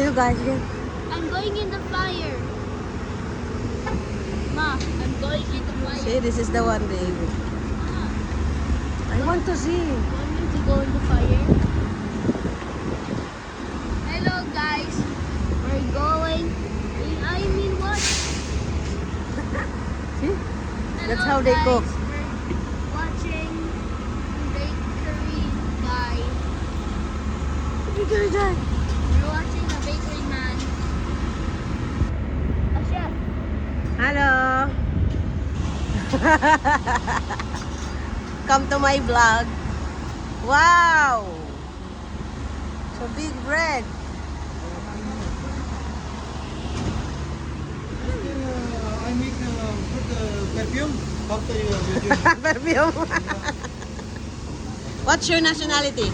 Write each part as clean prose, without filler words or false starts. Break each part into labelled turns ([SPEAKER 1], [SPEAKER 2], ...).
[SPEAKER 1] you guys get?
[SPEAKER 2] I'm going in the fire. Ma, I'm going in the fire.
[SPEAKER 1] See, this is the one, David. I want to see.
[SPEAKER 2] Want me to go in the fire? Hello guys. We're going. I mean what?
[SPEAKER 1] See? That's
[SPEAKER 2] Hello,
[SPEAKER 1] how they
[SPEAKER 2] guys.
[SPEAKER 1] cook.
[SPEAKER 2] We're watching bakery guy.
[SPEAKER 1] Bakery guy.
[SPEAKER 2] We're watching a bakery man. A chef.
[SPEAKER 1] Hello. Come to my vlog. Wow. So big bread.
[SPEAKER 3] I make put perfume after you
[SPEAKER 1] Perfume. What's your nationality?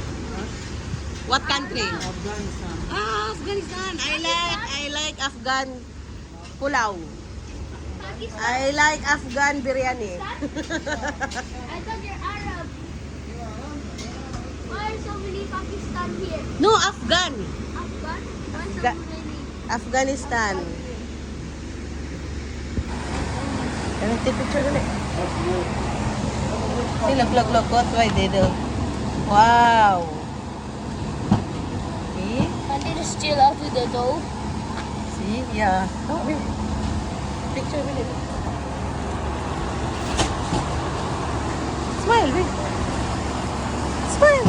[SPEAKER 1] What country?
[SPEAKER 3] Afghanistan.
[SPEAKER 1] Ah, Afghanistan. I like Afghan pulao. I like Afghan biryani.
[SPEAKER 2] I thought you're Arab. Why are so many Pakistan here?
[SPEAKER 1] No, Afghan.
[SPEAKER 2] Afghan? Why so
[SPEAKER 1] Ga-
[SPEAKER 2] many?
[SPEAKER 1] Afghanistan. Can I take picture ulit? See, look. What way they do? Wow. See?
[SPEAKER 2] And they just chill out with the dough.
[SPEAKER 1] See? Yeah. Oh, wait. Picture ulit. Smile, wait. Smile.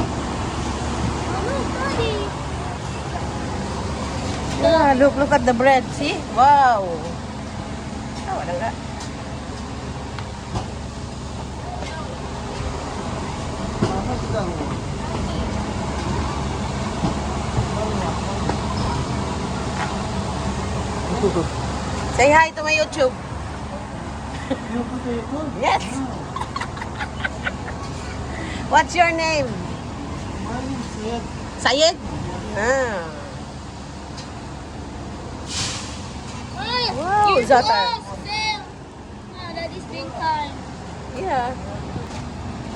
[SPEAKER 2] Oh, look, Daddy.
[SPEAKER 1] Yeah, look at the bread. See? Wow. Oh, wala nga. Say hi to my YouTube. Yes. What's your name? Sayed? Ah.
[SPEAKER 2] Ay,
[SPEAKER 1] Wow,
[SPEAKER 2] you're
[SPEAKER 1] Zatar.
[SPEAKER 2] close, Phil. Ah, Daddy's being kind.
[SPEAKER 1] Yeah.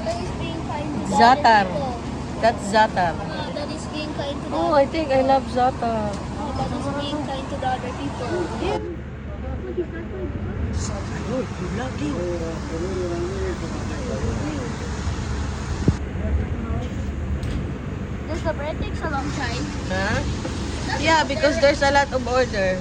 [SPEAKER 2] Daddy's being kind to the
[SPEAKER 1] Zatar.
[SPEAKER 2] other people.
[SPEAKER 1] That's Zatar.
[SPEAKER 2] Ah, Daddy's being kind to the
[SPEAKER 1] Oh,
[SPEAKER 2] other
[SPEAKER 1] I think I love Zatar.
[SPEAKER 2] Oh, Daddy's being kind to the other people.
[SPEAKER 1] Yeah. Ayun, vlogging.
[SPEAKER 2] Does the bread takes a long time?
[SPEAKER 1] Huh? Yeah, because there's a lot of order.